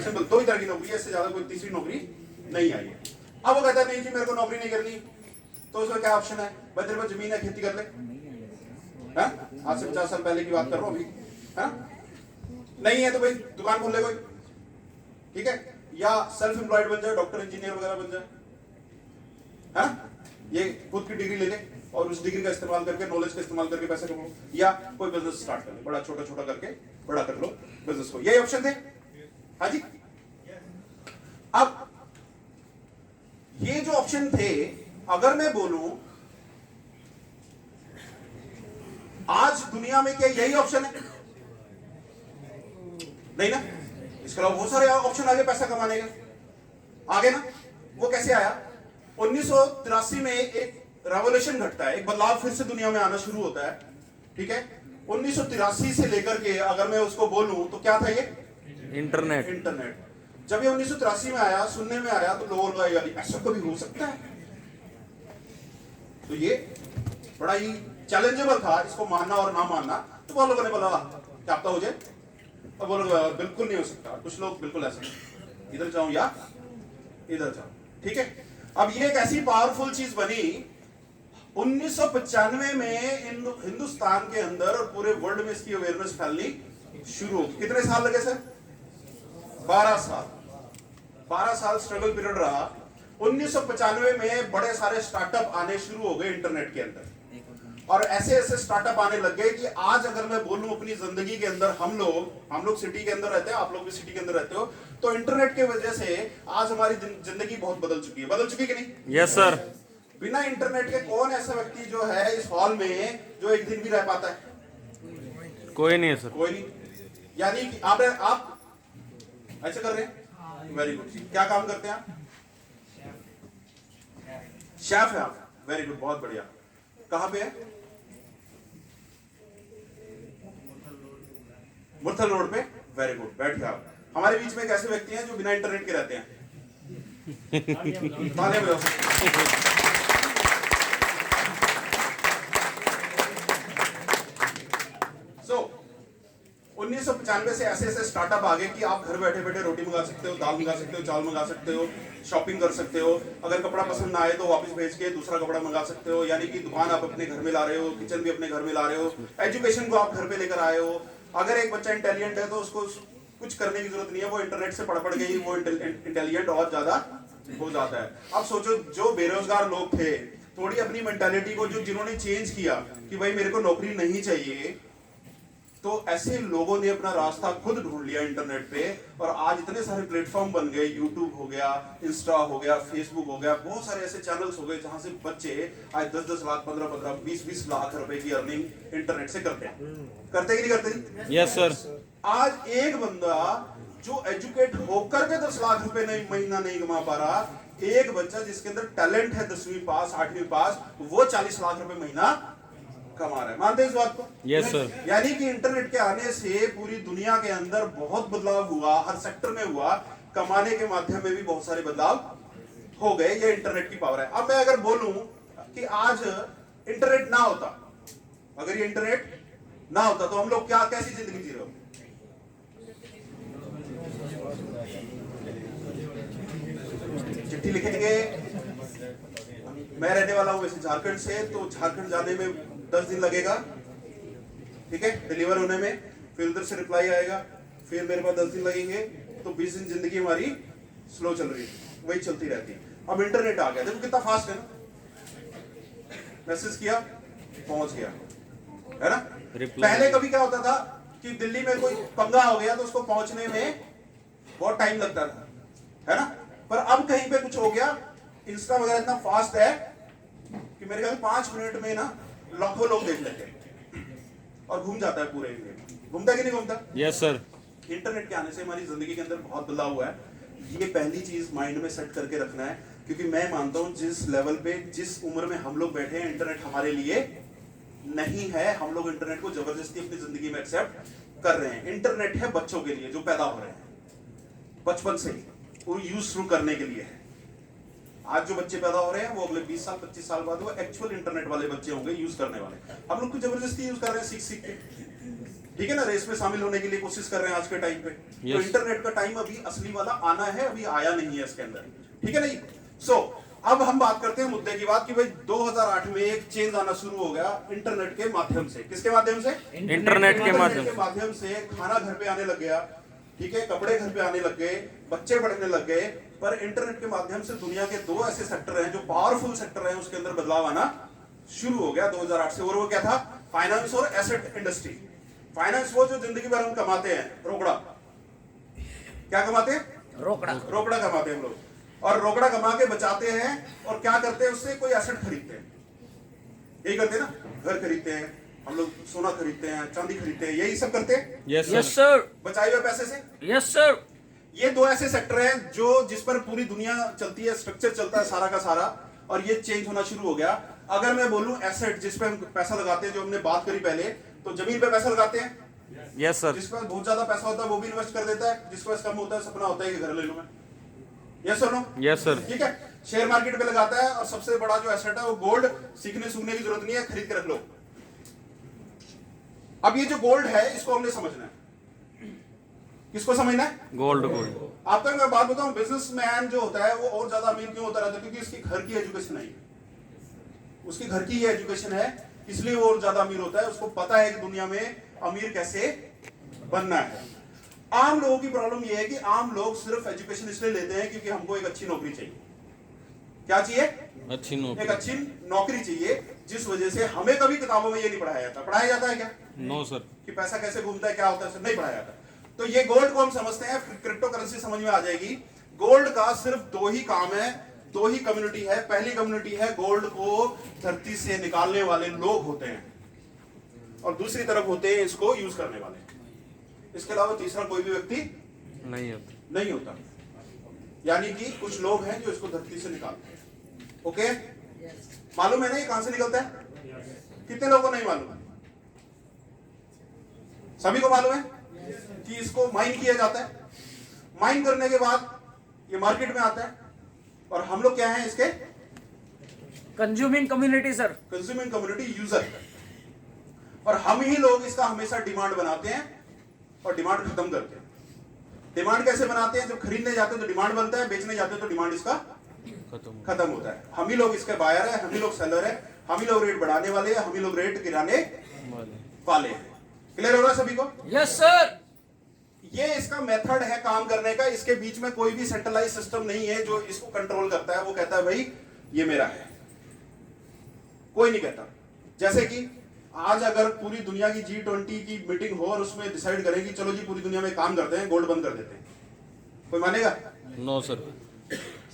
Simple, दो ही तरह की नौकरी है, इससे ज्यादा कोई तीसरी नौकरी नहीं आई है। अब वो कहता है नहीं जी मेरे को नौकरी नहीं करनी, तो उसमें क्या ऑप्शन है? भाई तेरे पास जमीन है, खेती कर ले। आज से 50 साल पहले की बात कर रहा हूं अभी। नहीं है तो भाई दुकान खोल ले कोई, ठीक है, या सेल्फ एम्प्लॉयड बन जाए, डॉक्टर इंजीनियर वगैरह बन जाए। ये खुद की डिग्री ले ले और उस डिग्री का इस्तेमाल करके, नॉलेज का इस्तेमाल करके पैसे कमाओ, या कोई बिजनेस स्टार्ट कर ले, बड़ा छोटा छोटा करके बड़ा कर लो बिजनेस को। यही ऑप्शन थे। हाँ जी। अब ये जो ऑप्शन थे, अगर मैं बोलूं आज दुनिया में क्या यही ऑप्शन है? नहीं ना, इसके अलावा बहुत सारे ऑप्शन आगे पैसा कमाने के आगे ना। वो कैसे आया? 1983 में एक रेवोल्यूशन घटता है, एक बदलाव फिर से दुनिया में आना शुरू होता है, ठीक है। 1983 से लेकर के अगर मैं उसको बोलूं तो क्या था ये? इंटरनेट। जब ये 1983 में आया, सुनने में आया तो लोगों का यार ऐसा कभी हो सकता है, तो ये बड़ा ही चैलेंजेबल था इसको मानना और ना मानना। तो बहुत लोगों ने बोला क्या पता हो जाए, और वो लोग बिल्कुल नहीं हो सकता, कुछ लोग बिल्कुल ऐसा इधर जाऊं या इधर जाऊं, ठीक है। अब ये एक ऐसी पावरफुल चीज बनी 1995 में हिंदुस्तान के अंदर और पूरे वर्ल्ड में इसकी अवेयरनेस फैलनी शुरू होगी। कितने साल लगे सर? 12 साल। 12 साल स्ट्रगल पीरियड रहा। 1995 में बड़े सारे स्टार्टअप आने शुरू हो गए इंटरनेट के अंदर, और ऐसे ऐसे स्टार्टअप आने लग गए कि आज अगर मैं बोलूं अपनी जिंदगी के अंदर, हम लोग सिटी के अंदर रहते हैं, आप लोग भी सिटी के अंदर रहते हो, तो इंटरनेट की वजह से आज हमारी जिंदगी बहुत बदल चुकी है। बदल चुकी कि नहीं? Yes sir. बिना इंटरनेट के कौन ऐसा व्यक्ति जो है इस हॉल में जो एक दिन भी रह पाता है? कोई नहीं है सर। कोई नहीं। यानी कि आप ऐसे कर रहे हैं, वेरी गुड। क्या काम करते हैं आप? शेफ है आप, वेरी गुड, बहुत बढ़िया। कहां पे है? मुरथल रोड पे, वेरी गुड, बैठिए आप। हमारे बीच में एक ऐसे व्यक्ति हैं जो बिना इंटरनेट के रहते हैं। तालियां बजाओ। सो 1995 से ऐसे ऐसे स्टार्टअप आ गए कि आप घर बैठे बैठे रोटी मंगा सकते हो, दाल मंगा सकते हो, चावल मंगा सकते हो, शॉपिंग कर सकते हो। अगर कपड़ा पसंद ना आए तो वापस भेज के दूसरा कपड़ा मंगा सकते हो। यानी कि दुकान आप अपने घर में ला रहे हो, किचन भी अपने घर में ला रहे हो, एजुकेशन को आप घर पे लेकर आए हो। अगर एक बच्चा इंटेलिजेंट है तो उसको कुछ करने की जरूरत नहीं है, वो इंटरनेट से पढ़ के ही वो इंटेलिजेंट और ज्यादा हो जाता है। अब सोचो जो बेरोजगार लोग थे, थोड़ी अपनी मेंटालिटी को जिन्होंने चेंज किया कि भाई मेरे को नौकरी नहीं चाहिए, तो ऐसे लोगों ने अपना रास्ता खुद ढूंढ लिया इंटरनेट पे, और आज इतने सारे प्लेटफॉर्म बन गए, यूट्यूब हो गया, इंस्टा हो गया, फेसबुक हो गया, बहुत सारे ऐसे चैनल्स हो गए जहां से बच्चे आज 10-10 लाख, 15-15, 20-20 लाख रुपए की अर्निंग इंटरनेट से करते हैं। करते कि नहीं करते? Yes sir. आज एक बंदा जो एजुकेट होकर के 10 लाख रुपए महीना नहीं कमा पा रहा, एक बच्चा जिसके अंदर टैलेंट है 10वीं पास, 8वीं पास, वो 40 लाख रुपए महीना कमा रहा है। मानते हैं इस बात को? Yes sir. यानी कि इंटरनेट के आने से पूरी दुनिया के अंदर बहुत बदलाव हुआ, हर सेक्टर में हुआ, कमाने के माध्यम में भी बहुत सारे बदलाव हो गए। ये इंटरनेट की पावर है। अब मैं अगर बोलूं कि आज इंटरनेट ना होता, अगर ये इंटरनेट ना होता तो हम लोग क्या कैसी जिंदगी जी रहे हो? चिट्ठी लिखेंगे। मैं रहने वाला हूं वैसे झारखंड से, तो झारखंड जाने में 10 दिन लगेगा, ठीक है, डिलीवर होने में। फिर उधर से रिप्लाई आएगा, फिर मेरे पास 10 दिन लगेंगे, तो 20 दिन जिंदगी हमारी स्लो चल रही है, वही चलती रहती है। अब इंटरनेट आ गया, देखो कितना फास्ट है ना। मैसेज किया, पहुंच गया, है ना। पहले कभी क्या होता था कि दिल्ली में कोई पंगा हो गया तो उसको पहुंचने में बहुत टाइम लगता था, है ना। पर अब कहीं पे कुछ हो गया, इंस्टा वगैरह इतना फास्ट है कि मेरे ख्याल 5 मिनट में ना लाखों लोग देख लेते हैं और घूम जाता है पूरे इंडिया। घूमता कि नहीं घूमता? Yes sir. इंटरनेट के आने से हमारी जिंदगी के अंदर बहुत बदलाव हुआ है। ये पहली चीज माइंड में सेट करके रखना है, क्योंकि मैं मानता हूं जिस लेवल पे, जिस उम्र में हम लोग बैठे हैं, इंटरनेट हमारे लिए नहीं है। हम लोग इंटरनेट को जबरदस्ती अपनी जिंदगी में एक्सेप्ट कर रहे हैं। इंटरनेट है बच्चों के लिए जो पैदा हो रहे हैं, बचपन से ही वो यूज शुरू करने के लिए है। आज जो बच्चे पैदा हो रहे हैं वो अगले 20 साल 25 साल बाद वो एक्चुअल इंटरनेट वाले बच्चे होंगे, यूज करने वाले। हम लोग को जबरदस्ती यूज कर रहे हैं सीख सीख के। ठीक है ना, रेस में शामिल होने के लिए कोशिश कर रहे हैं आज के टाइम पे। तो इंटरनेट का टाइम अभी असली वाला आना है, अभी आया नहीं है इसके अंदर, ठीक है नहीं। सो अब हम बात करते हैं मुद्दे की बात कि भाई 2008 में एक चेंज आना शुरू हो गया इंटरनेट के माध्यम से। किसके माध्यम से? इंटरनेट के माध्यम से खाना घर पे आने लग गया, ठीक है, कपड़े घर पे आने लग गए, बच्चे पढ़ने लग गए। पर इंटरनेट के माध्यम से दुनिया के दो ऐसे सेक्टर हैं जो पावरफुल सेक्टर हैं, उसके अंदर बदलाव आना शुरू हो गया 2008 से। और वो क्या था? फाइनेंस और एसेट इंडस्ट्री। फाइनेंस वो जो जिंदगी भर हम कमाते हैं, रोकड़ा। क्या कमाते हैं? रोकड़ा कमाते हैं हम लोग, और रोकड़ा कमा के बचाते हैं और क्या करते हैं उससे? कोई एसेट खरीदते हैं। यही करते हैं ना, घर खरीदते हैं हम लोग, सोना खरीदते हैं, चांदी खरीदते हैं, यही सब करते हैं। Yes sir. बचाए हुए पैसे से। Yes sir. ये दो ऐसे सेक्टर हैं जो जिस पर पूरी दुनिया चलती है, स्ट्रक्चर चलता है सारा का सारा, और ये चेंज होना शुरू हो गया। अगर मैं बोलूं एसेट, जिस पे हम पैसा लगाते हैं, जो हमने बात करी पहले, तो जमीन पे पैसा लगाते हैं। Yes sir. जिस पर बहुत ज्यादा पैसा होता है वो भी इन्वेस्ट कर देता है, जिस पर कम होता है सपना होता है कि घर ले लूं मैं। यस और नो? Yes sir. ठीक है, शेयर मार्केट पे लगाता है। और सबसे बड़ा जो एसेट है वो गोल्ड। सीखने सूखने की जरूरत नहीं है, खरीद के रख लो। अब ये जो गोल्ड है इसको हमने समझना है। किसको समझना है? गोल्ड। आपको मैं बात बताऊं, बिजनेसमैन जो होता है वो और ज्यादा अमीर क्यों होता रहता है? क्योंकि उसकी घर की एजुकेशन नहीं है, उसकी घर की ही एजुकेशन है, इसलिए वो और ज्यादा अमीर होता है। उसको पता है कि दुनिया में अमीर कैसे बनना है। आम लोगों की प्रॉब्लम ये है कि आम लोग सिर्फ एजुकेशन इसलिए लेते हैं क्योंकि हमको एक अच्छी नौकरी चाहिए। क्या चाहिए? अच्छी नौकरी। एक अच्छी नौकरी चाहिए, जिस वजह से हमें कभी किताबों में ये नहीं पढ़ाया जाता। पढ़ाया जाता है क्या? No sir. कि पैसा कैसे घूमता है, क्या होता है, नहीं पढ़ाया जाता। तो ये गोल्ड को हम समझते हैं, क्रिप्टो करेंसी समझ में आ जाएगी। गोल्ड का सिर्फ दो ही काम है, दो ही कम्युनिटी है। पहली कम्युनिटी है गोल्ड को धरती से निकालने वाले लोग होते हैं, और दूसरी तरफ होते हैं इसको यूज करने वाले। इसके अलावा तीसरा कोई भी व्यक्ति नहीं होता। यानी कि कुछ लोग हैं जो इसको धरती से निकालते हैं। ओके, मालूम है ना ये कहां से निकलता है? कितने लोगों को नहीं मालूम है? सभी को मालूम है कि इसको माइन किया जाता है। माइन करने के बाद ये मार्केट में आता है, और हम लोग क्या हैं? इसके consuming community sir. Consuming community, user. और हम ही लोग इसका हमेशा डिमांड बनाते हैं और डिमांड खत्म करते हैं। डिमांड कैसे बनाते हैं? जब खरीदने जाते हैं तो डिमांड बनता है, बेचने जाते हैं तो डिमांड इसका खत्म होता है। हम ही लोग इसके बायर है, हम ही लोग सेलर है, हम ही लोग रेट बढ़ाने वाले हैं, हम ही लोग रेट गिराने वाले हैं। क्लियर हो रहा है सभी को? Yes sir. ये इसका मेथड है काम करने का। इसके बीच में कोई भी सेंट्रलाइज सिस्टम नहीं है जो इसको कंट्रोल करता है। वो कहता है भाई ये मेरा है, कोई नहीं कहता। जैसे कि आज अगर पूरी दुनिया की G20 की मीटिंग हो और उसमें डिसाइड करें कि चलो जी पूरी दुनिया में काम करते हैं, गोल्ड बंद कर देते हैं, कोई मानेगा? No sir.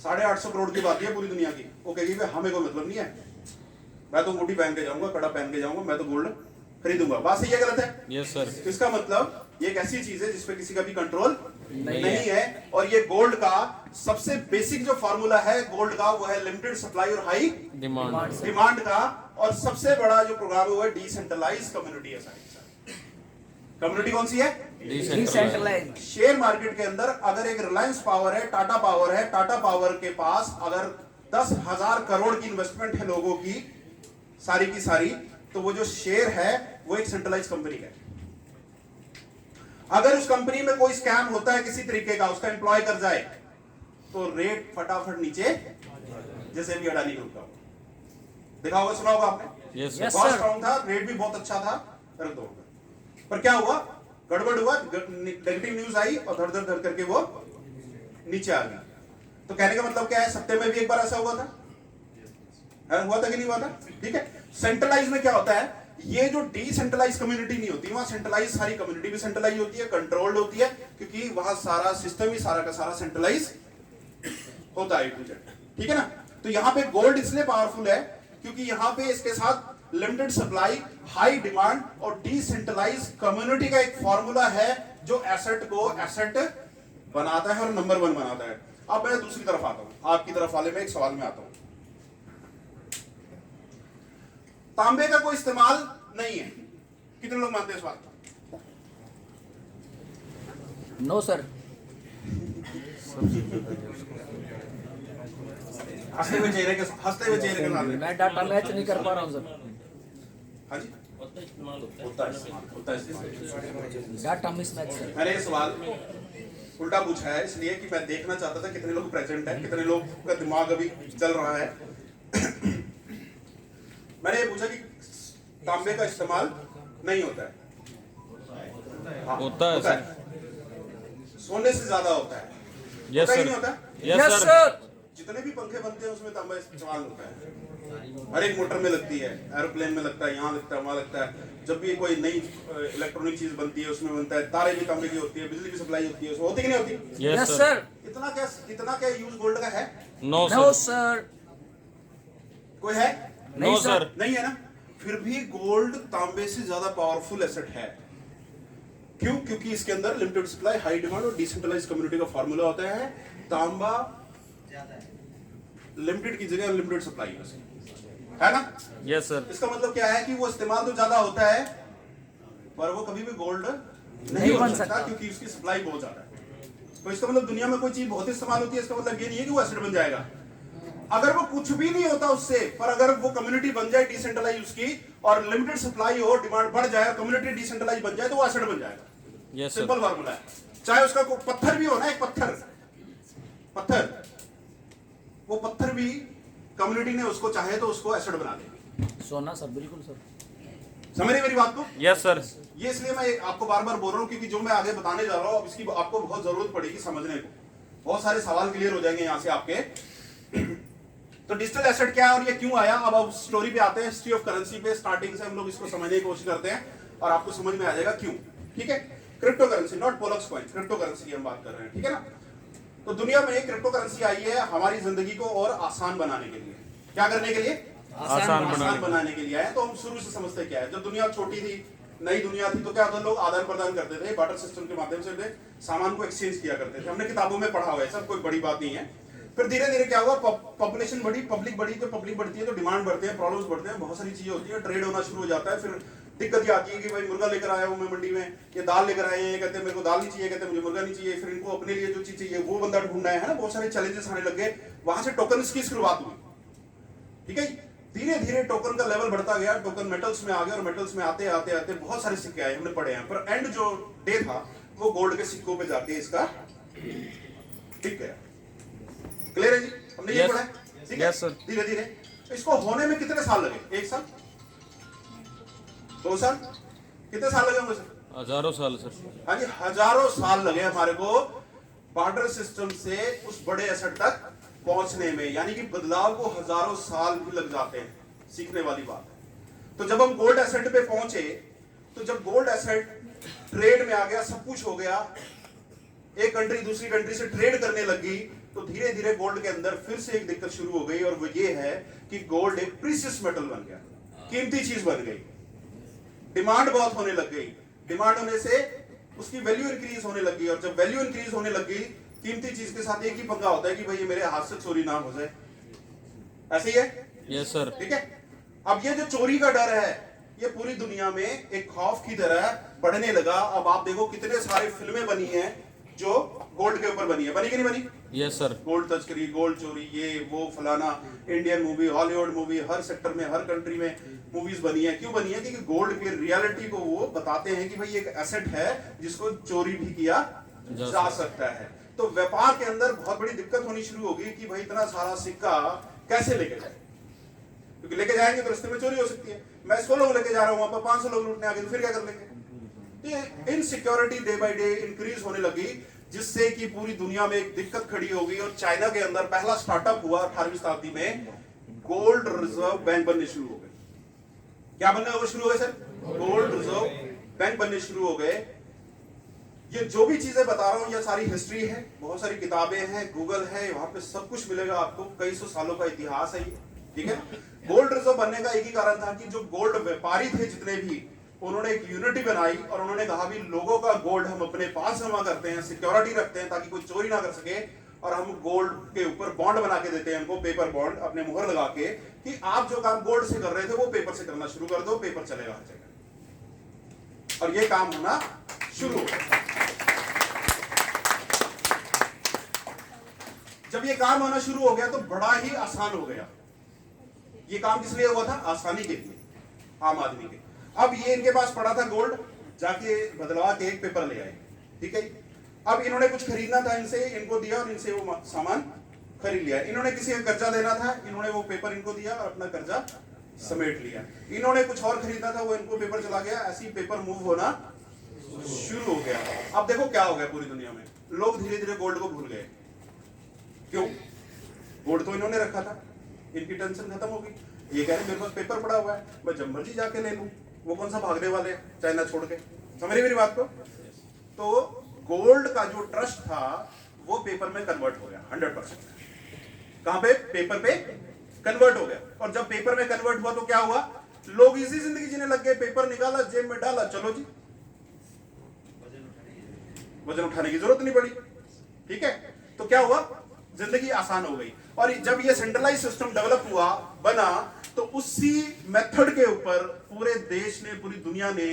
850 करोड़ की बात है पूरी दुनिया की। वो कहेगी भाई हमें कोई मतलब नहीं है, मैं तो अंगूठी पहन के जाऊंगा, कड़ा पहन के जाऊंगा, मैं तो गोल्ड खरीदूंगा। बात सही है गलत है? Yes sir. इसका मतलब ये एक ऐसी चीज है जिसपे किसी का भी कंट्रोल नहीं है। और ये गोल्ड का सबसे बेसिक जो फार्मूला है गोल्ड का, वो है लिमिटेड सप्लाई और हाई डिमांड का। और सबसे बड़ा जो प्रोग्राम है वो है डिसेंट्रलाइज कम्युनिटी है। कम्युनिटी कौन सी है? डिसेंट्रलाइज। शेयर मार्केट के अंदर अगर एक रिलायंस पावर है, टाटा पावर है, टाटा पावर के पास अगर 10,000 करोड़ की इन्वेस्टमेंट है लोगों की सारी की सारी, तो वो जो शेयर है वो एक सेंट्रलाइज कंपनी है। अगर उस कंपनी में कोई स्कैम होता है किसी तरीके का, उसका एम्प्लॉय कर जाए, तो रेट फटाफट नीचे, जैसे भी अडानी ग्रुप का देखा होगा, सुना होगा आपने। यस बहुत स्ट्रॉन्ग था, रेट भी बहुत अच्छा था, रख दो। पर क्या हुआ? गड़बड़ हुआ, नेगेटिव न्यूज आई और धड़ धड़ धड़ करके वो नीचे आ गई। तो कहने का मतलब क्या है? सत्य में भी एक बार ऐसा हुआ था, हुआ था कि नहीं हुआ था? ठीक है। सेंट्रलाइज में क्या होता है? ये जो डिसेंट्रलाइज कम्युनिटी नहीं होती, वहां सेंट्रलाइज सारी कम्युनिटी भी सेंट्रलाइज होती है, कंट्रोल्ड होती है, क्योंकि वहां सारा सिस्टम ही सारा का सारा सेंट्रलाइज होता है। ठीक है ना? तो यहां पे गोल्ड इसलिए पावरफुल है क्योंकि यहां पे इसके साथ लिमिटेड सप्लाई, हाई डिमांड और डिसेंट्रलाइज कम्युनिटी का एक फॉर्मूला है जो एसेट को एसेट बनाता है और नंबर 1 बनाता है। अब मैं दूसरी तरफ आता हूं, आपकी तरफ वाले में एक सवाल में आता हूं। तांबे का कोई इस्तेमाल नहीं है, कितने लोग मानते हैं इस बात को? No sir. हंसते हुए चेहरे के साथ मैं डाटा मैच नहीं कर पा रहा हूं सर। हाँ जी, होता है इस्तेमाल। Data mismatch sir. मैंने ये सवाल उल्टा पूछा है इसलिए कि मैं देखना चाहता था कितने लोग प्रेजेंट हैं, कितने लोग का दिमाग अभी चल रहा है। मैंने ये पूछा कि तांबे का इस्तेमाल नहीं होता है। हाँ, होता है सर। सोने से ज्यादा होता है। यस होता ही सर। नहीं होता? Yes sir. जितने भी पंखे बनते हैं उसमें तांबा इस्तेमाल होता है। हर एक मोटर में लगती है, एरोप्लेन में लगता है, यहाँ लगता है, वहां लगता है। जब भी कोई नई इलेक्ट्रॉनिक चीज बनती है उसमें बनता है। तारे भी तांबे की होती है, बिजली की सप्लाई होती है, उसमें होती कि नहीं होती? Yes yes sir. सर। इतना क्या यूज गोल्ड का है? No no sir. सर। कोई है? No sir. नहीं है ना? फिर भी गोल्ड तांबे से ज्यादा पावरफुल एसेट है। क्यों? क्योंकि इसके अंदर लिमिटेड सप्लाई, हाई डिमांड और डिसेंट्रलाइज्ड कम्युनिटी का फार्मूला होता है। तांबा लिमिटेड की जगह अनलिमिटेड सप्लाई है ना? Yes sir. इसका मतलब क्या है कि वो इस्तेमाल तो ज्यादा होता है पर वो कभी भी गोल्ड नहीं बन बन सकता सकता। क्योंकि उसकी सप्लाई बहुत ज्यादा है। तो इसका मतलब दुनिया में कोई चीज बहुत इस्तेमाल होती है, इसका मतलब ये नहीं है कि वो एसिड बन जाएगा। अगर वो कुछ भी नहीं होता उससे, पर अगर वो कम्युनिटी बन जाए डिसेंट्रलाइज उसकी और लिमिटेड सप्लाई हो, डिमांड बढ़ जाए, कम्युनिटी डिसेंट्रलाइज बन जाए तो वो एसिड बन जाएगा। Yes sir. सिंपल फार्मूला है। चाहे उसका कोई पत्थर भी हो ना, एक पत्थर वो पत्थर भी कम्युनिटी ने उसको चाहे तो उसको एसिड बना देगी। सोना सर, बिल्कुल सर। समझ रहे मेरी बात को? Yes sir. ये इसलिए मैं आपको बार बार बोल रहा हूँ क्योंकि जो मैं आगे बताने जा रहा हूँ अब इसकी आपको बहुत जरूरत पड़ेगी समझने को। बहुत सारे सवाल क्लियर हो जाएंगे यहाँ से आपके। तो डिजिटल एसेट क्या है और ये क्यों आया? अब स्टोरी पे आते हैं, हिस्ट्री ऑफ करेंसी पे। स्टार्टिंग से हम लोग इसको समझने की कोशिश करते हैं और आपको समझ में आ जाएगा क्यों। ठीक है? Crypto currency, not Pollux coin, crypto currency की हम बात कर रहे हैं। ठीक है ना? तो दुनिया में क्रिप्टो करेंसी आई है हमारी जिंदगी को और आसान बनाने के लिए। क्या करने के लिए? आसान बनाने के लिए आए। तो हम शुरू से समझते क्या है, जब दुनिया छोटी थी, नई दुनिया थी, तो क्या होता लोग आदान प्रदान करते थे, बार्टर सिस्टम के माध्यम से सामान को एक्सचेंज किया करते थे। हमने किताबों में पढ़ा हुआ है, सब कोई बड़ी बात नहीं है। फिर धीरे धीरे क्या हुआ, पॉपुलेशन बढ़ी, पब्लिक बढ़ी, तो पब्लिक बढ़ती है तो डिमांड बढ़ते हैं, प्रॉब्लम्स बढ़ते हैं, बहुत सारी चीजें होती है, ट्रेड होना शुरू हो जाता है। फिर दिक्कत ये आती है कि भाई मुर्गा लेकर आया हूं मैं मंडी में, ये दाल लेकर आए हैं, ये कहते हैं मेरे को दाल नहीं चाहिए, कहते हैं मुझे मुर्गा नहीं चाहिए। फिर इनको अपने लिए जो चीज चाहिए वो बंदा ढूंढना है ना, बहुत सारे चैलेंजेस आने लग गए। वहां से टोकन की शुरुआत हुई। ठीक है? धीरे धीरे टोकन का लेवल बढ़ता गया, टोकन मेटल्स में आ गया और मेटल्स में आते आते आते बहुत सारे सिक्के आए, हमने पढ़े हैं। पर एंड जो डे था वो गोल्ड के सिक्कों पे जाके इसका ठीक है। क्लियर है जी? हमने ये पढ़ा है। ठीक है? Yes sir. धीरे धीरे इसको होने में कितने साल लगे? 1 साल, 2 साल, कितने साल लगे होंगे सर? हजारों साल सर। हाँ जी, हजारों साल लगे हमारे को बार्टर सिस्टम से उस बड़े एसेट तक पहुंचने में। यानी कि बदलाव को हजारों साल भी लग जाते हैं, सीखने वाली बात है। तो जब हम गोल्ड एसेट पे पहुंचे, तो जब गोल्ड एसेट ट्रेड में आ गया, सब कुछ हो गया, एक कंट्री दूसरी कंट्री से ट्रेड करने लगी, तो धीरे धीरे गोल्ड के अंदर फिर से एक दिक्कत शुरू हो गई और वो ये है कि गोल्ड एक प्रीशियस मेटल बन गया, कीमती चीज बन गई। डिमांड बहुत होने लग गई, डिमांड होने से उसकी वैल्यू इंक्रीज होने लगी, और जब वैल्यू इंक्रीज होने लगी, कीमती चीज के साथ एक ही पंगा होता है कि भाई ये मेरे हाथ से चोरी ना हो जाए। ऐसे ही है? Yes sir. ठीक है? अब ये जो चोरी का डर है ये पूरी दुनिया में एक खौफ की तरह बढ़ने लगा। अब आप देखो कितने सारे फिल्में बनी हैं जो गोल्ड के ऊपर बनी है, बनी कि नहीं बनी? Yes sir. गोल्ड तस्करी, गोल्ड चोरी, ये वो फलाना, इंडियन मूवी, हॉलीवुड मूवी, हर सेक्टर में, हर कंट्री में मूवीज बनी है। क्यों बनी है? क्योंकि गोल्ड की रियलिटी को वो बताते हैं कि भाई एक एसेट है जिसको चोरी भी किया जा सकता है। तो व्यापार के अंदर बहुत बड़ी दिक्कत होनी शुरू होगी कि भाई इतना सारा सिक्का कैसे लेके जाए, क्योंकि लेके जाएंगे तो रास्ते में चोरी हो सकती है। मैं 100 लोग लेके जा रहा हूं, वहां पर 500 लोग लूटने आ गए, तो फिर क्या कर लेंगे? तो insecurity day by day increase होने लगी, जिससे कि पूरी दुनिया में एक दिक्कत खड़ी हो गई। और चाइना के अंदर पहला स्टार्टअप हुआ 18वीं शताब्दी में, गोल्ड रिजर्व बैंक बनने शुरू हो गए। क्या बनने शुरू हो गए सर? गोल्ड रिजर्व बैंक बनने शुरू हो गए। ये जो भी चीजें बता रहा हूं ये सारी हिस्ट्री है, बहुत सारी किताबें हैं, गूगल है, वहां पे सब कुछ मिलेगा आपको, कई सौ सालों का इतिहास है ये। ठीक है? गोल्ड रिजर्व बनने का एक ही कारण था कि जो गोल्ड व्यापारी थे जितने भी, उन्होंने एक यूनिटी बनाई और उन्होंने कहा भी लोगों का गोल्ड हम अपने पास जमा करते हैं, सिक्योरिटी रखते हैं ताकि कोई चोरी ना कर सके, और हम गोल्ड के ऊपर बॉन्ड बना के देते हैं उनको, पेपर बॉन्ड, अपने मुहर लगा के कि आप जो काम गोल्ड से कर रहे थे वो पेपर से करना शुरू कर दो, पेपर चलेगा हर जगह। और ये काम होना शुरू हो गया। जब ये काम होना शुरू हो गया तो बड़ा ही आसान हो गया। ये काम किस लिए हुआ था? आसानी के लिए, आम आदमी के। अब ये इनके पास पड़ा था गोल्ड, जाके बदलवा के एक पेपर ले आए, ठीक है। अब इन्होंने कुछ खरीदना था, इनसे इनको दिया और इनसे वो सामान खरीद लिया। इन्होंने किसी का कर्जा देना था, इन्होंने वो पेपर इनको दिया और अपना कर्जा समेट लिया। इन्होंने कुछ और खरीदना था, वो इनको पेपर चला गया, ऐसे ही पेपर मूव होना शुरू हो गया। अब देखो क्या हो गया पूरी दुनिया में, लोग धीरे धीरे गोल्ड को भूल गए। क्यों? गोल्ड तो इन्होंने रखा था, इनकी टेंशन खत्म हो गई। ये कह रहे मेरे पास पेपर पड़ा हुआ है, मैं जब मर्जी जाके ले लूं, वो कौन सा भागने वाले हैं चाइना छोड़ के। समझ मेरी बात को? तो गोल्ड का जो ट्रस्ट था वो पेपर में कन्वर्ट हो गया 100%। कहां पे? पेपर पे कन्वर्ट हो गया। और जब पेपर में कन्वर्ट हुआ तो क्या हुआ? लोग इसी जिंदगी जीने लग गए, पेपर निकाला जेब में डाला, चलो जी, वजन उठाने की जरूरत नहीं पड़ी, ठीक है। तो क्या हुआ? जिंदगी आसान हो गई। और जब ये सेंट्रलाइज सिस्टम डेवलप हुआ, बना, तो उसी मेथड के ऊपर पूरे देश ने, पूरी दुनिया ने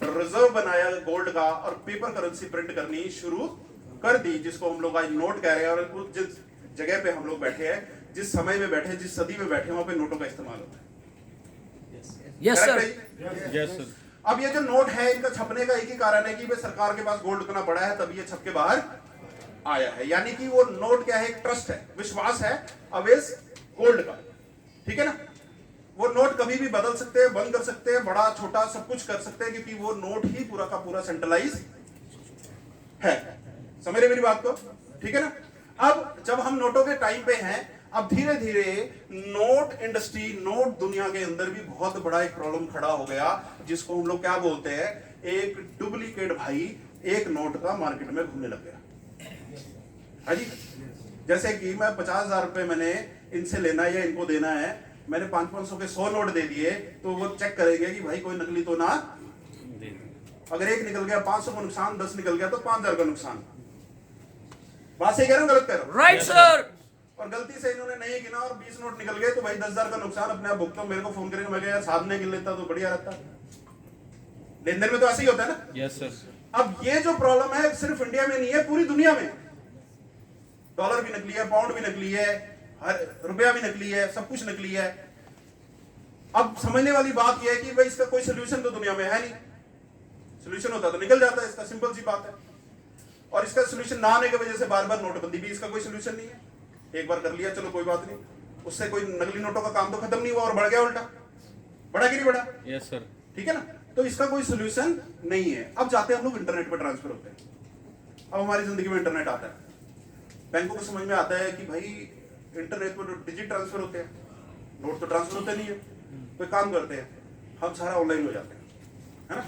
रिजर्व बनाया गोल्ड का और पेपर करेंसी प्रिंट करनी शुरू कर दी, जिसको हम लोग आज नोट कह रहे हैं। और जिस जगह पे हम लोग बैठे हैं, जिस समय में बैठे, जिस सदी में बैठे, वहां पे नोटों का इस्तेमाल होता है। Yes sir. Yes sir. अब ये जो नोट है, इनका छपने का एक ही कारण है कि भाई सरकार के पास गोल्ड इतना बड़ा है, तभी ये छप के बाहर आया है। यानी कि वो नोट क्या है? एक ट्रस्ट है, विश्वास है अवेज गोल्ड का, ठीक है ना। वो नोट कभी भी बदल सकते हैं, बंद कर सकते हैं, बड़ा छोटा सब कुछ कर सकते हैं, क्योंकि वो नोट ही पूरा का पूरा सेंट्रलाइज है। समझ रहे मेरी बात को? ठीक है ना। अब जब हम नोटों के टाइम पे हैं, अब धीरे धीरे नोट इंडस्ट्री, नोट दुनिया के अंदर भी बहुत बड़ा एक प्रॉब्लम खड़ा हो गया, जिसको हम लोग क्या बोलते हैं? एक डुप्लीकेट भाई एक नोट का मार्केट में घूमने लग गया। हाँ जी, जैसे कि मैं 50,000 रुपए मैंने इनसे लेना है या इनको देना है, मैंने 500 के 100 नोट दे दिए, तो वो चेक करेंगे कि भाई कोई नकली तो ना। अगर एक निकल गया 500 का नुकसान, 10 निकल गया तो 5,000 का नुकसान। बात सही कह रहा हूं, गलत कह रहा हूं? Right sir. और गलती से इन्होंने नहीं गिना और 20 नोट निकल गए, तो भाई 10,000 का नुकसान अपने आप भुगतो। मेरे को फोन करेंगे, मैं यार साहब ने गिन लेता तो बढ़िया रहता। लेन देन में तो ऐसे ही होता है ना। Yes sir. अब ये जो प्रॉब्लम है सिर्फ इंडिया में नहीं है, पूरी दुनिया में। डॉलर भी नकली है, पाउंड भी नकली है, हर रुपया भी नकली है, सब कुछ नकली है। अब समझने वाली बात यह है कि भाई इसका कोई सोल्यूशन तो दुनिया में है नहीं। सोल्यूशन होता तो निकल जाता है, इसका सिंपल सी बात है। और इसका सोल्यूशन ना आने की वजह से बार बार नोटबंदी भी इसका कोई सोल्यूशन नहीं है। एक बार कर लिया, चलो कोई बात नहीं, उससे कोई नकली नोटों का काम तो खत्म नहीं हुआ और बढ़ गया उल्टा। बढ़ा कि नहीं बढ़ा? Yes sir. ठीक है ना। तो इसका कोई सोल्यूशन नहीं है। अब जाते हैं हम लोग इंटरनेट पर ट्रांसफर होते हैं। अब हमारी जिंदगी में इंटरनेट आता है, बैंकों को समझ में आता है कि भाई इंटरनेट पर डिजिट ट्रांसफर होते हैं, नोट तो ट्रांसफर होते नहीं है। तो काम करते हैं, हम सारा ऑनलाइन हो जाते हैं, है ना।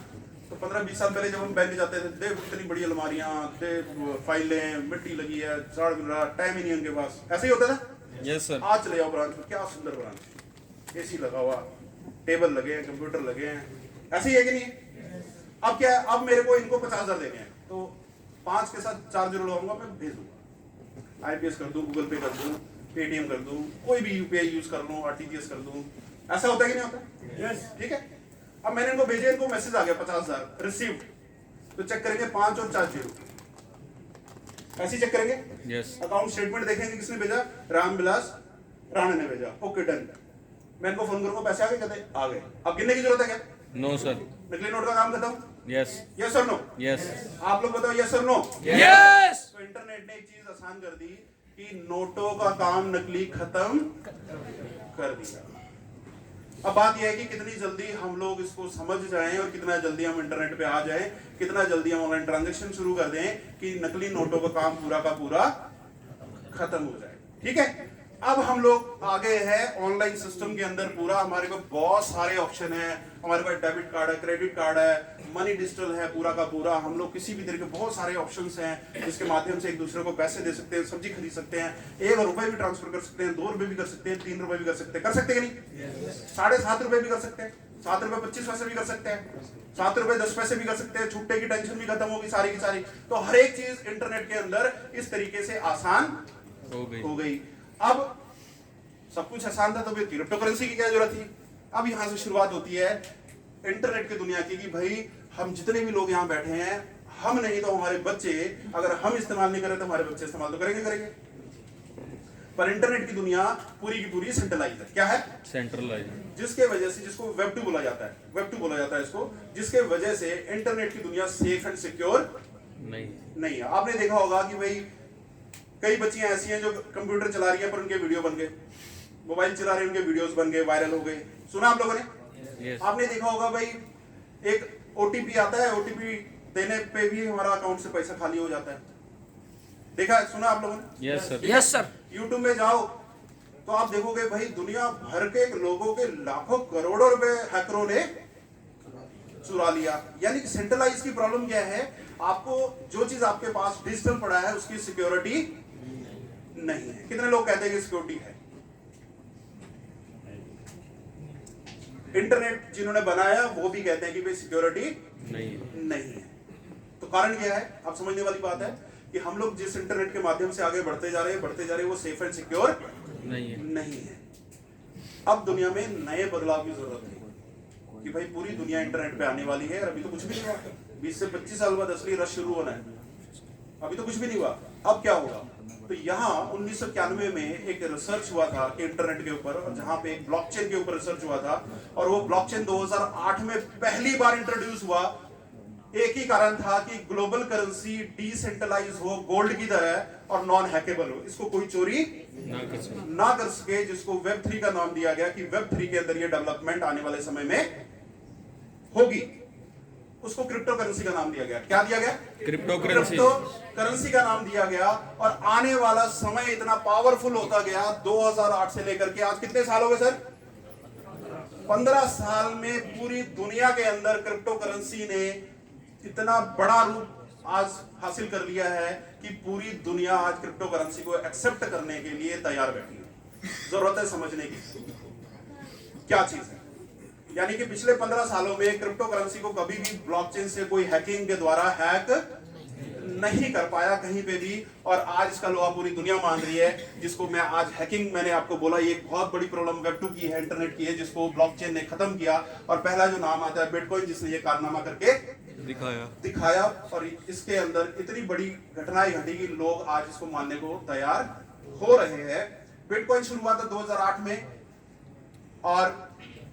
तो 15-20 साल पहले जब हम बैंक जाते थे, देख इतनी बड़ी अलमारियां, देख फाइलें, मिट्टी लगी है, झाड़ मिल रहा, टाइम ही नहीं उनके पास, ऐसे ही होता था। Yes sir. आज चले जाओ ब्रांच में, क्या सुंदर ब्रांच, एसी लगा हुआ, टेबल लगे हैं, कंप्यूटर लगे हैं, ऐसे ही है कि नहीं। अब क्या है? अब मेरे को इनको 50,000 देने हैं, तो 5 के साथ 4 जीरो लगाऊंगा, मैं भेज दूंगा। IPS कर दूं, गूगल पे कर दूं, पेटीएम कर दूं, कोई भी UPI यूज कर लूं, RTGS कर दूं। ऐसा होता है कि नहीं होता? यस। ठीक है। अब मैंने इनको भेजे, इनको मैसेज आ गया 50,000 रिसीव्ड, तो चेक करेंगे 5 और 4 जीरो, ऐसे चेक करेंगे। यस। अकाउंट स्टेटमेंट देखेंगे किसने भेजा, रामविलास राणा ने भेजा, ओके डन। मैं इनको फोन करूंगा, पैसे आ गए? कहते आ गए। अब गिनने की जरूरत है क्या? No sir. नकली नोट का काम खत्म। यस। यस और नो? यस। आप लोग बताओ यस और नो? यस। तो इंटरनेट ने एक चीज आसान कर दी कि नोटों का काम नकली खत्म कर दिया। अब बात यह है कि कितनी जल्दी हम लोग इसको समझ जाएं और कितना जल्दी हम इंटरनेट पे आ जाएं, कितना जल्दी हम ऑनलाइन ट्रांजैक्शन शुरू कर दें कि नकली नोटों का काम पूरा का पूरा खत्म हो जाए। ठीक है। अब हम लोग आगे हैं ऑनलाइन सिस्टम के अंदर। पूरा हमारे को बहुत सारे ऑप्शन है, हमारे पास डेबिट कार्ड है, क्रेडिट कार्ड है, मनी डिजिटल है, पूरा का पूरा। हम लोग किसी भी तरह के बहुत सारे ऑप्शंस हैं जिसके माध्यम से एक दूसरे को पैसे दे सकते हैं, सब्जी खरीद सकते हैं, 1 रुपए भी ट्रांसफर कर सकते हैं, 2 रुपए भी कर सकते हैं, 3 रुपए भी कर सकते हैं। कर सकते हैं कि नहीं? 7.5 रुपए भी कर सकते हैं, 7 रुपए 25 पैसे भी कर सकते हैं, 7 रुपए 10 पैसे भी कर सकते हैं। छुट्टे की टेंशन भी खत्म होगी सारी की सारी। तो हर एक चीज इंटरनेट के अंदर इस तरीके से आसान हो गई। अब सब कुछ आसान था तो फिर क्रिप्टो करेंसी की क्या जरूरत थी? अब यहां से शुरुआत होती है इंटरनेट की दुनिया की कि भाई हम जितने भी लोग यहाँ बैठे हैं, हम नहीं तो हमारे बच्चे, अगर हम इस्तेमाल नहीं करें तो हमारे बच्चे इस्तेमाल तो करेंगे। पर इंटरनेट की दुनिया पूरी की पूरी सेंट्रलाइज है। क्या है? सेंट्रलाइज। जिसके वजह से, जिसको वेब 2 बोला जाता है, वेब 2 बोला जाता है इसको, जिसके वजह से इंटरनेट की दुनिया सेफ एंड सिक्योर नहीं है। आपने देखा होगा कि भाई कई बच्चियां ऐसी हैं जो कंप्यूटर चला रही हैं पर उनके वीडियो बन गए, मोबाइल चला रहे हैं उनके वीडियोस बन गए, वायरल हो गए। सुना आप लोगों ने? Yes. आपने देखा होगा भाई एक ओटीपी आता है, ओटीपी देने पे भी हमारा अकाउंट से पैसा खाली हो जाता है। देखा है? सुना आप लोगों ने? Yes sir. Yes, sir. YouTube में जाओ तो आप देखोगे भाई दुनिया भर के लोगों के लाखों करोड़ों रुपए हैकरों ने चुरा लिया। यानी कि सेंट्रलाइज की प्रॉब्लम क्या है? आपको जो चीज आपके पास डिजिटल पड़ा है उसकी सिक्योरिटी नहीं है। कितने लोग कहते हैं कि सिक्योरिटी है? इंटरनेट जिन्होंने बनाया वो भी कहते हैं कि भाई सिक्योरिटी नहीं है। तो कारण क्या है? आप समझने वाली बात है कि हम लोग जिस इंटरनेट के माध्यम से आगे बढ़ते जा रहे हैं वो सेफ एंड सिक्योर नहीं है। अब दुनिया में नए बदलाव की जरूरत है कि भाई पूरी दुनिया इंटरनेट पे आने वाली है। और अभी तो कुछ भी नहीं हुआ, 20 से 25 साल बाद असली रश शुरू होना है। अभी तो कुछ भी नहीं हुआ, अब क्या होगा? तो यहाँ 1991 में एक रिसर्च हुआ था कि इंटरनेट के ऊपर, जहां पे एक ब्लॉकचेन के ऊपर रिसर्च हुआ था, और वो ब्लॉकचेन 2008 में पहली बार इंट्रोड्यूस हुआ। एक ही कारण था कि ग्लोबल करेंसी डिसेंट्रलाइज हो, गोल्ड की तरह, और नॉन हैकेबल हो, इसको कोई चोरी ना कर सके, जिसको वेब 3 का नाम दिया गया कि वेब 3 के अंदर ये डेवलपमेंट आने वाले समय में होगी। उसको क्रिप्टो करेंसी का नाम दिया गया। क्या दिया गया? क्रिप्टो करेंसी का नाम दिया गया। और आने वाला समय इतना पावरफुल होता गया 2008 से लेकर के आज कितने साल हो गए सर? 15 साल में पूरी दुनिया के अंदर क्रिप्टो करेंसी ने इतना बड़ा रूप आज हासिल कर लिया है कि पूरी दुनिया आज क्रिप्टो करेंसी को एक्सेप्ट करने के लिए तैयार बैठी है। जरूरत है समझने की क्या चीज है। यानी कि पिछले 15 सालों में क्रिप्टो करेंसी को कभी भी ब्लॉकचेन से कोई हैकिंग के द्वारा हैक नहीं कर पाया कहीं पे भी, और आज इसका लोहा पूरी दुनिया मान रही है। जिसको मैं आज हैकिंग, मैंने आपको बोला ये एक बहुत बड़ी प्रॉब्लम वेब 2 की है, इंटरनेट की है, जिसको ब्लॉकचेन ने खत्म किया। और पहला जो नाम आता है बिटकॉइन, जिसने ये कारनामा करके दिखाया। और इसके अंदर इतनी बड़ी घटनाएं घटी कि लोग आज इसको मानने को तैयार हो रहे हैं। बिटकॉइन शुरू हुआ था 2008 में, और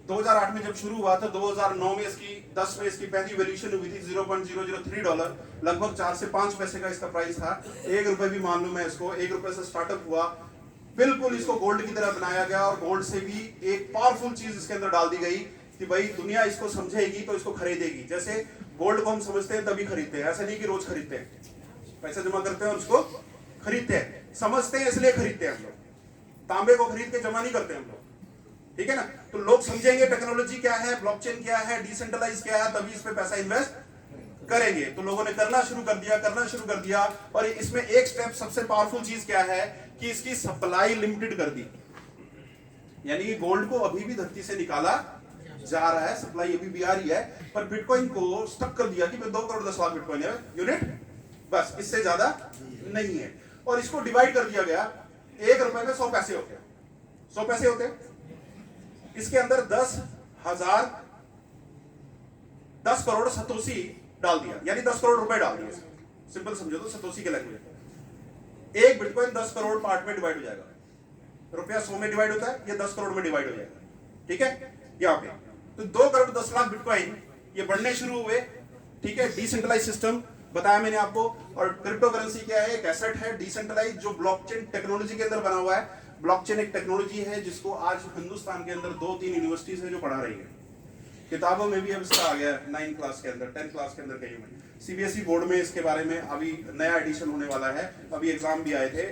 2008 में जब शुरू हुआ था 2009 में इसकी 10 में इसकी पहली वैल्यूएशन हुई थी $0.003, लगभग 4 से 5 पैसे का इसका प्राइस था। 1 रुपए भी मान लूं मैं इसको, 1 रुपए से स्टार्टअप हुआ। बिल्कुल इसको गोल्ड की तरह बनाया गया, और गोल्ड से भी एक पावरफुल चीज इसके अंदर डाल दी गई कि भाई दुनिया इसको समझेगी तो इसको खरीदेगी। जैसे गोल्ड को हम समझते हैं तभी खरीदते हैं, ऐसा नहीं कि रोज खरीदते हैं, पैसा जमा करते हैं और उसको खरीदते हैं। समझते हैं इसलिए खरीदते हैं हम लोग, तांबे को खरीद के जमा नहीं करते हम लोग, ठीक है ना? तो लोग समझेंगे टेक्नोलॉजी क्या है, ब्लॉकचेन क्या है, डिसेंट्रलाइज क्या है, तभी इस पे पैसा इन्वेस्ट करेंगे। तो लोगों ने करना शुरू कर दिया। और इसमें एक स्टेप सबसे पावरफुल चीज क्या है कि इसकी सप्लाई लिमिटेड कर दी। यानी कि गोल्ड को अभी भी धरती से निकाला जा रहा है, सप्लाई अभी भी आ रही है, पर बिटकॉइन को स्टक कर दिया कि 2 करोड़ 10 लाख बिटकॉइन है यूनिट, बस, इससे ज्यादा नहीं है। और इसको डिवाइड कर दिया गया, 1 रुपए में 100 पैसे होते हैं, 100 पैसे होते हैं। इसके अंदर 10 करोड़ सतोशी डाल दिया, यानी 10 करोड़ रुपए डाल दिए। सिंपल समझो तो सतोशी के लैंग्वेज, एक बिटकॉइन 10 करोड़ पार्ट में डिवाइड हो जाएगा। रुपया 100 में डिवाइड होता है, ये 10 करोड़ में डिवाइड हो जाएगा, ठीक है? यहाँ पे तो 2 करोड़ 10 लाख बिटकॉइन ये बढ़ने शुरू हुए, ठीक है? डिसेंट्रलाइज सिस्टम बताया मैंने आपको। और क्रिप्टो करेंसी क्या है? एक एसेट है डिसेंट्रलाइज जो ब्लॉकचेन टेक्नोलॉजी के अंदर बना हुआ है। ब्लॉकचेन एक टेक्नोलॉजी है जिसको आज हिंदुस्तान के अंदर 2-3 यूनिवर्सिटीज है जो पढ़ा रही है। किताबों में भी अब इसका आ गया 9 क्लास के अंदर, 10 क्लास के अंदर कहीं में। सीबीएसई बोर्ड में इसके बारे में अभी नया एडिशन होने वाला है। अभी एग्जाम भी आए थे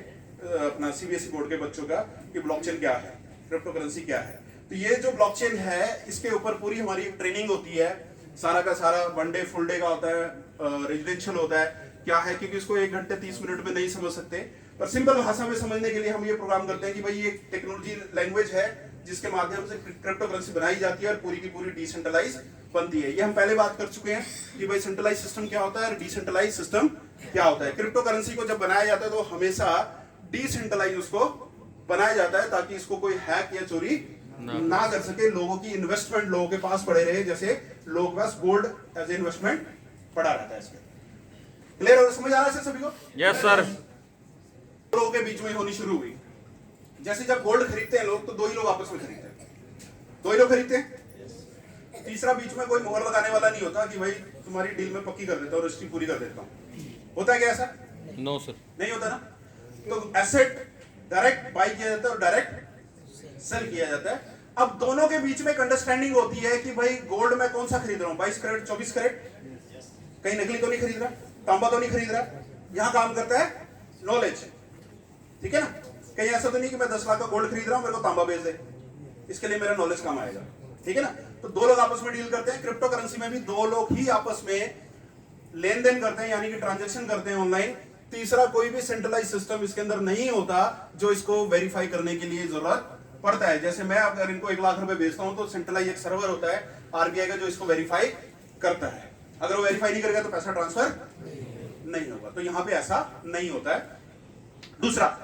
अपना सीबीएसई बोर्ड के बच्चों का कि ब्लॉकचेन क्या है, क्रिप्टो करेंसी क्या है। तो ये जो ब्लॉकचेन है इसके ऊपर पूरी हमारी ट्रेनिंग होती है, सारा का सारा 1 डे फुल डे का होता है, रेजिडेंशियल होता है। क्या है क्योंकि इसको 1 घंटे 30 मिनट में नहीं समझ सकते, पर सिंपल भाषा में समझने के लिए हम ये प्रोग्राम करते हैं कि भाई ये टेक्नोलॉजी लैंग्वेज है जिसके माध्यम से क्रिप्टो करेंसी बनाई जाती है और पूरी की पूरी डिसेंट्रलाइज बनती है। ये हम पहले बात कर चुके हैं कि भाई सेंट्रलाइज सिस्टम क्या होता है और डिसेंट्रलाइज सिस्टम क्या होता है। क्रिप्टो करेंसी को जब बनाया जाता है तो हमेशा डिसेंट्रलाइज उसको बनाया जाता है ताकि इसको कोई हैक या चोरी ना कर सके। लोगों की इन्वेस्टमेंट लोगों के पास पड़े रहे, जैसे लोगों के पास गोल्ड एज ए इन्वेस्टमेंट पड़ा रहता है। इसके क्लियर हो, समझ आ रहा है सभी को? Yes sir. लोगों के बीच में होनी शुरू हुई। जैसे जब गोल्ड खरीदते हैं लोग तो दो ही लोग आपस में खरीदते हैं, दो ही लोग खरीदते हैं, तीसरा बीच में कोई मुहर लगाने वाला नहीं होता कि भाई तुम्हारी डील में पक्की कर देता हूँ, रजिस्ट्री पूरी कर देता हूँ। होता है क्या ऐसा? No sir. नहीं होता ना। तो एसेट डायरेक्ट बाई किया जाता है और डायरेक्ट सेल किया जाता है। अब दोनों के बीच में एक अंडरस्टैंडिंग होती है कि भाई गोल्ड में कौन सा खरीद रहा हूं, 22 कैरेट 24 कैरेट, कहीं नकली तो नहीं खरीद रहा, तांबा तो नहीं खरीद रहा। यहां काम करता है नॉलेज, ठीक है ना। कहीं ऐसा तो नहीं कि मैं 10 लाख का गोल्ड खरीद रहा हूं, मेरे को तांबा बेच दे, इसके लिए मेरा नॉलेज काम आएगा, ठीक है ना। तो दो लोग आपस में डील करते हैं। क्रिप्टो करेंसी में भी दो लोग ही आपस में लेन देन करते हैं, यानी कि ट्रांजेक्शन करते हैं ऑनलाइन। तीसरा कोई भी सेंट्रलाइज सिस्टम इसके अंदर नहीं होता जो इसको वेरीफाई करने के लिए जरूरत पड़ता है। जैसे मैं अगर इनको 1 लाख रुपए भेजता हूं तो सेंट्रलाइज एक सर्वर होता है आरबीआई का जो इसको वेरीफाई करता है। अगर वो वेरीफाई नहीं करेगा तो पैसा ट्रांसफर नहीं होगा। तो यहां पे ऐसा नहीं होता है। दूसरा,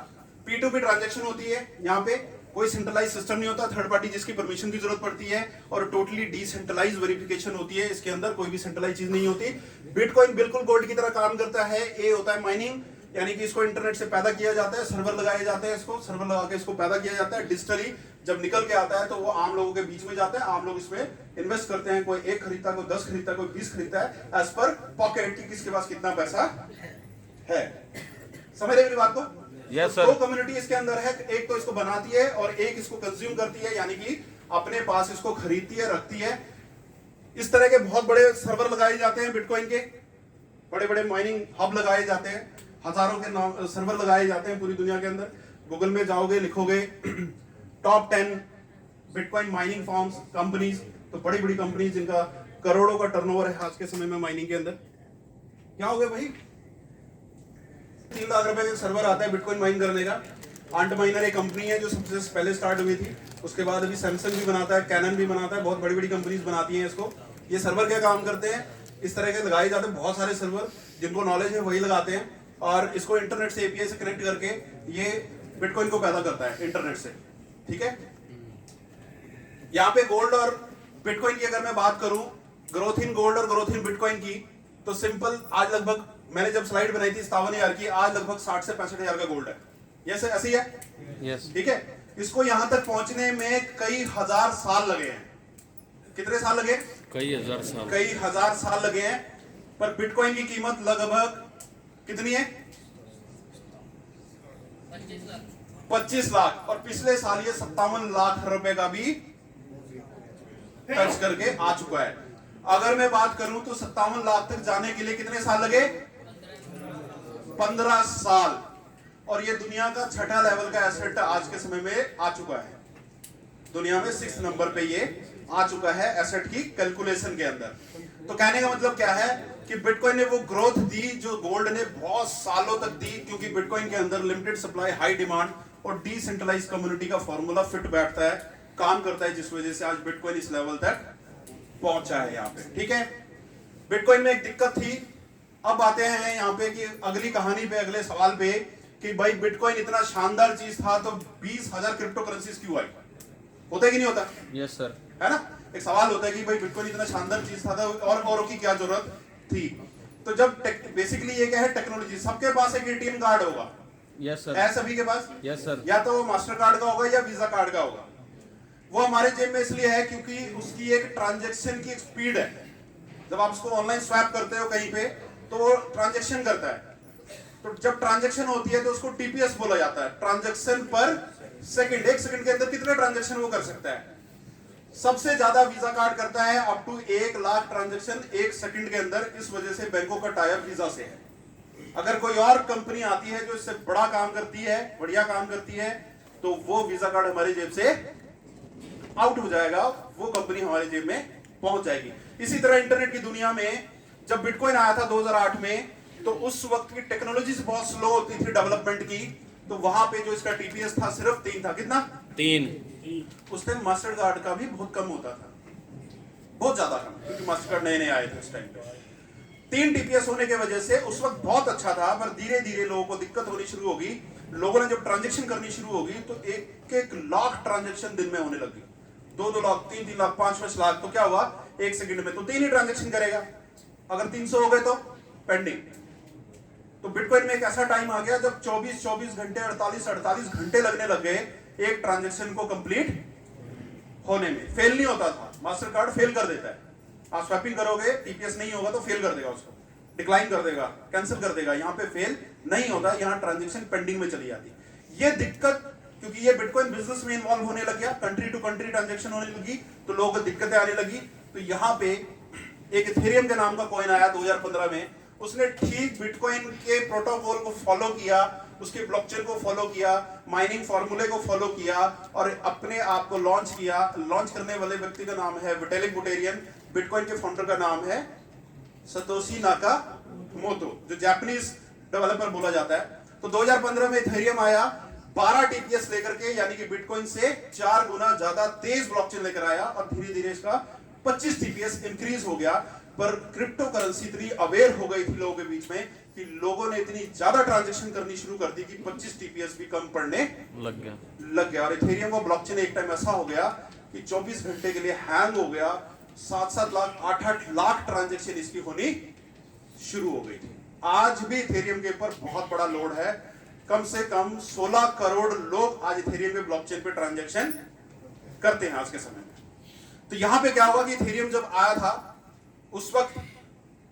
P2P ट्रांजैक्शन होती है, यहां पे कोई सेंट्रलाइज सिस्टम नहीं होता, थर्ड पार्टी जिसकी परमिशन की जरूरत पड़ती है, और टोटली डिसेंट्रलाइज वेरिफिकेशन होती है। इसके अंदर कोई भी सेंट्रलाइज चीज नहीं होती। बिटकॉइन बिल्कुल गोल्ड की तरह काम करता है। ए होता है माइनिंग, यानी कि इसको इंटरनेट से पैदा किया जाता है, सर्वर लगाए जाते हैं, इसको सर्वर लगा के इसको पैदा किया जाता है डिजिटली। जब निकल के आता है तो वो आम लोगों के बीच में जाता है, आम लोग इसमें इन्वेस्ट करते हैं। कोई 1 खरीदता है, कोई 10 खरीदता है, कोई 20 खरीदता है, एज पर पॉकेट की किसके पास कितना पैसा है। समझ रहे मेरी बात को? Yes, तो sir. दो कम्युनिटी इसके अंदर है, एक तो इसको बनाती है और एक इसको कंज्यूम करती है, यानी कि अपने पास इसको खरीदती है, रखती है। इस तरह के बहुत बड़े सर्वर लगाए जाते हैं बिटकॉइन के, बड़े बड़े माइनिंग हब लगाए जाते हैं, हजारों के सर्वर लगाए जाते हैं पूरी दुनिया के अंदर। गूगल में जाओगे, लिखोगे top 10 bitcoin mining forms companies, तो बड़ी बड़ी कंपनीज जिनका करोड़ों का टर्नओवर है आज के समय में माइनिंग के अंदर। क्या हो गया भाई? 3 लाख रुपए का सर्वर आता है बिटकॉइन माइन करने का। आंट माइनर एक कंपनी है जो सबसे पहले स्टार्ट हुई थी, उसके बाद अभी सैमसंग भी बनाता है, कैनन भी बनाता है, बहुत बड़ी बड़ी कंपनीज बनाती हैं इसको। ये सर्वर क्या काम करते हैं? इस तरह के लगाए जाते हैं बहुत सारे सर्वर, जिनको नॉलेज है वही लगाते हैं, और इसको इंटरनेट से एपीआई से कनेक्ट करके ये बिटकॉइन को पैदा करता है इंटरनेट से, ठीक है। यहाँ पे गोल्ड और बिटकॉइन की अगर मैं बात करूं, ग्रोथ इन गोल्ड और ग्रोथ इन बिटकॉइन की, तो सिंपल आज लगभग मैंने जब स्लाइड बनाई थी 57,000 की, आज लगभग 60 से 65,000 का गोल्ड है। यस, ऐसी है, यस, ठीक है। इसको यहां तक पहुंचने में कई हजार साल लगे हैं। कितने साल लगे? कई हजार साल। कई हजार साल लगे हैं। पर बिटकॉइन की कीमत लगभग कितनी है? 25 लाख। और पिछले साल ये 57 लाख रुपए का भी खर्च करके आ चुका है। अगर मैं बात करूं तो 57 लाख तक जाने के लिए कितने साल लगे? 15 साल। और ये दुनिया का 6ठा लेवल का एसेट आज के समय में आ चुका है। दुनिया में 6 नंबर पे ये आ चुका है एसेट की कैलकुलेशन के अंदर। तो कहने का मतलब क्या है कि बिटकॉइन ने वो ग्रोथ दी जो गोल्ड ने बहुत सालों तक दी, क्योंकि बिटकॉइन के अंदर लिमिटेड सप्लाई, हाई डिमांड और डिसेंट्रलाइज कम्युनिटी का फॉर्मूला फिट बैठता है, काम करता है, जिस वजह से आज बिटकॉइन इस लेवल तक पहुंचा है यहाँ पे, ठीक है। बिटकॉइन में एक दिक्कत थी। अब आते हैं यहाँ पे कि अगली कहानी पे, अगले सवाल पे, कि भाई बिटकॉइन इतना शानदार चीज था तो 20,000 क्रिप्टो करेंसीज क्यों आई? होता है कि नहीं होता? Yes sir. है ना। एक सवाल होता है कि भाई बिटकॉइन इतना शानदार चीज था तो और की क्या जरूरत थी? तो जब बेसिकली ये क्या है, टेक्नोलॉजी। सबके पास एक एटीएम कार्ड होगा, यस सर। है सभी के पास? Yes sir. या तो वो मास्टर कार्ड का होगा या वीजा कार्ड का होगा। वो हमारे जेब में इसलिए है क्योंकि उसकी एक ट्रांजैक्शन की एक स्पीड है। जब आप उसको ऑनलाइन स्वैप करते हो कहीं पे तो वो ट्रांजैक्शन करता है। तो जब ट्रांजैक्शन होती है तो उसको टीपीएस बोला जाता है, ट्रांजैक्शन पर सेकंड। 1 सेकंड के अंदर कितने ट्रांजैक्शन वो कर सकता है? सबसे ज्यादा वीजा कार्ड करता है up to 1 lakh transaction 1 second के अंदर। इस वजह से बैंकों का टाई अप वीजा से है। अगर कोई और कंपनी आती है जो इससे बड़ा काम करती है, बढ़िया काम करती है, तो वो वीजा कार्ड हमारी जेब से आउट हो जाएगा, वो कंपनी हमारे जेब में पहुंच जाएगी। इसी तरह इंटरनेट की दुनिया में जब बिटकॉइन आया था 2008 में, तो उस वक्त की टेक्नोलॉजी बहुत स्लो होती थी डेवलपमेंट की। तो वहां पे जो इसका टीपीएस था सिर्फ 3 था। कितना? 3। उस टाइम मास्टर कार्ड का भी बहुत कम होता था, बहुत ज्यादा कम, क्योंकि मास्टर कार्ड नए नए आए थे उस टाइम पे। 3 टीपीएस होने की वजह से उस वक्त बहुत अच्छा था, पर धीरे धीरे लोगों को दिक्कत होनी शुरू होगी। लोगों ने जब ट्रांजेक्शन करनी शुरू होगी तो 1-1 लाख ट्रांजेक्शन दिन में होने लगी। 2-2 लाख, 3-3 लाख, 5-5 लाख। तो क्या हुआ? 1 सेकंड में तो 3 ही ट्रांजेक्शन करेगा। अगर 300 हो गए तो पेंडिंग। तो बिटकॉइन में एक ऐसा टाइम आ गया जब 24-24 घंटे, 48-48 घंटे लगने लग गए एक ट्रांजैक्शन को कंप्लीट होने में। फेल नहीं होता था, मास्टर कार्ड फेल कर देता है। आप स्वैपिंग करोगे, टीपीएस नहीं होगा तो फेल कर देगा, उसको डिक्लाइन कर देगा, कैंसिल कर देगा। यहाँ पे फेल नहीं होता, यहाँ ट्रांजैक्शन पेंडिंग में चली जाती। ये दिक्कत, क्योंकि ये बिटकॉइन बिजनेस में इन्वॉल्व होने लग गया, कंट्री टू कंट्री ट्रांजैक्शन होने लगी, तो लोगों को दिक्कतें आने लगी। तो यहाँ पे एक इथेरियम के नाम का कॉइन आया 2015 में, उसने ठीक बिटकॉइन के प्रोटोकॉल को फॉलो किया, उसके ब्लॉकचेन को फॉलो किया, माइनिंग फॉर्मूले को फॉलो किया और अपने आप को लॉन्च किया। लॉन्च करने वाले व्यक्ति का नाम है विटालिक बुटेरियन, बिटकॉइन के फाउंडर का नाम है सतोशी नाकामोटो, जो जापानीज डेवलपर बोला जाता है। तो 2015 में इथेरियम आया 12 टीपीएस लेकर के, यानी कि बिटकॉइन से 4 गुना ज्यादा तेज ब्लॉकचेन लेकर आया और धीरे धीरे इसका 25 टीपीएस इंक्रीज हो गया। पर क्रिप्टो करेंसी इतनी अवेयर हो गई थी लोगों के बीच में कि लोगों ने इतनी ज्यादा ट्रांजैक्शन करनी शुरू कर दी कि 25 टीपीएस भी कम पड़ने लग गया। और इथेरियम का ब्लॉकचेन एक टाइम ऐसा हो गया कि 24 घंटे के लिए हैंग हो गया। 7-7 लाख 8-8 लाख ट्रांजैक्शन इसकी होनी शुरू हो गई थी। आज भी इथेरियम के ऊपर बहुत बड़ा लोड है। कम से कम 16 करोड़ लोग आज इथेरियम के ब्लॉकचेन पे ट्रांजैक्शन करते हैं आज के समय में। तो यहां पे क्या हुआ कि इथेरियम जब आया था उस वक्त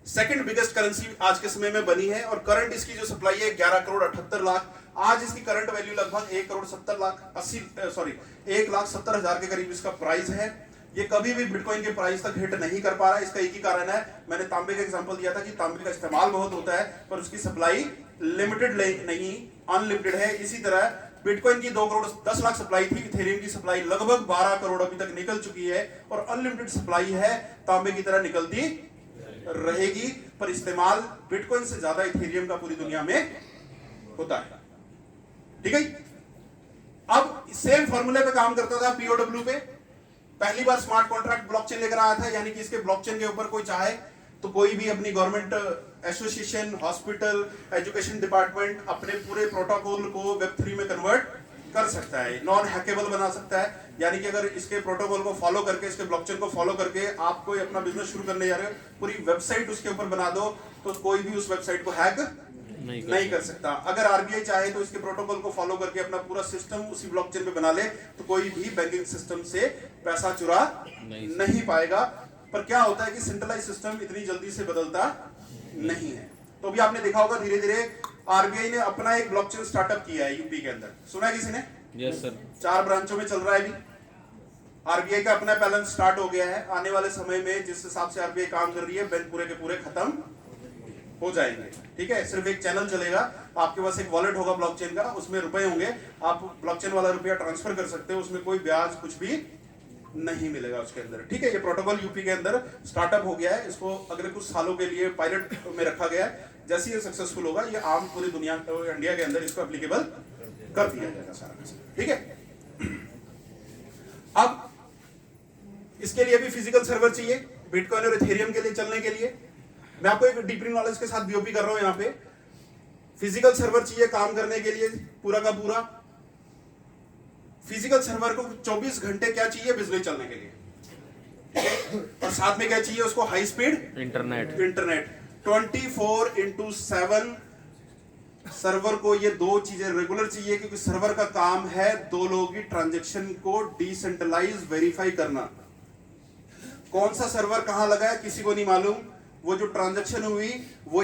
सेकंड बिगेस्ट करेंसी आज के समय में बनी है और करंट इसकी जो सप्लाई है 11 करोड़ 78 लाख। आज इसकी करंट वैल्यू लगभग 1 करोड़ 70 लाख 1,70,000 के करीब इसका प्राइस है। ये कभी भी बिटकॉइन के प्राइस तक हिट नहीं कर पा रहा है। इसका एक ही कारण है, मैंने तांबे का एग्जांपल दिया था कि तांबे का इस्तेमाल बहुत होता है पर उसकी सप्लाई लिमिटेड नहीं, अनलिमिटेड है। इसी तरह बिटकॉइन की 2 करोड़ 10 लाख सप्लाई थी, इथेरियम की सप्लाई लगभग 12 करोड़ अभी तक निकल चुकी है और अनलिमिटेड सप्लाई है, तांबे की तरह निकलती रहेगी। पर इस्तेमाल बिटकॉइन से ज्यादा इथेरियम का पूरी दुनिया में होता है। ठीक है, अब सेम फॉर्मूले पे काम करता था पीओडब्ल्यू पे। पहली बार स्मार्ट कॉन्ट्रैक्ट ब्लॉकचेन लेकर आया था, यानी कि इसके ब्लॉकचेन के ऊपर कोई चाहे तो कोई भी अपनी government association, hospital, education department अपने पूरे प्रोटोकॉल को वेब3 में कन्वर्ट कर सकता है, नॉन हैकेबल बना सकता है। यानी कि अगर इसके प्रोटोकॉल को फॉलो करके, इसके ब्लॉकचेन को फॉलो करके आप कोई अपना बिजनेस शुरू करने जा रहे हो, पूरी वेबसाइट उसके ऊपर बना दो तो कोई भी उस वेबसाइट को हैक नहीं कर सकता। अगर आरबीआई चाहे तो इसके प्रोटोकॉल को फॉलो करके अपना पूरा सिस्टम उसी ब्लॉकचेन पे बना ले तो कोई भी बैंकिंग सिस्टम से पैसा चुरा नहीं पाएगा। पर क्या होता है कि सेंट्रलाइज सिस्टम इतनी जल्दी से बदलता नहीं है। तो अभी आपने देखा होगा धीरे धीरे आरबीआई ने अपना एक ब्लॉकचेन स्टार्टअप किया है यूपी के अंदर, सुना है किसी ने? Yes sir. 4 ब्रांचों में चल रहा है अभी। आरबीआई का अपना बैलेंस स्टार्ट हो गया है। आने वाले समय में जिस हिसाब से आरबीआई काम कर रही है, बैंक पूरे के पूरे खत्म हो जाएंगे। ठीक है, सिर्फ एक चैनल चलेगा, आपके पास एक वॉलेट होगा ब्लॉकचेन का, उसमें रुपए होंगे, आप ब्लॉकचेन वाला रुपया ट्रांसफर कर सकते हो, उसमें कोई ब्याज कुछ भी नहीं मिलेगा उसके अंदर। ठीक है, ये प्रोटोकॉल यूपी के अंदर स्टार्टअप हो गया है। इसको अगले कुछ सालों के लिए पायलट में रखा गया है। जैसे ये सक्सेसफुल होगा ये आम पूरी दुनिया इंडिया के अंदर इसको एप्लीकेबल कर दिया जाएगा सारा। ठीक है, अब इसके लिए भी फिजिकल सर्वर चाहिए बिटकॉइन और इथेरियम के लिए चलने के लिए। मैं आपको एक डीप नॉलेज के साथ बीओपी कर रहा हूं। यहाँ पे फिजिकल सर्वर चाहिए काम करने के लिए पूरा का पूरा। फिजिकल सर्वर को 24 घंटे क्या चाहिए? बिजली चलने के लिए। और साथ में क्या चाहिए उसको? High speed internet. 24/7 सर्वर को ये 2 चीजें रेगुलर चाहिए, क्योंकि सर्वर का काम है 2 लोगों की ट्रांजैक्शन को डिसेंट्रलाइज वेरीफाई करना। कौन सा सर्वर कहां लगा है किसी को नहीं मालूम। वो जो ट्रांजैक्शन हुई वो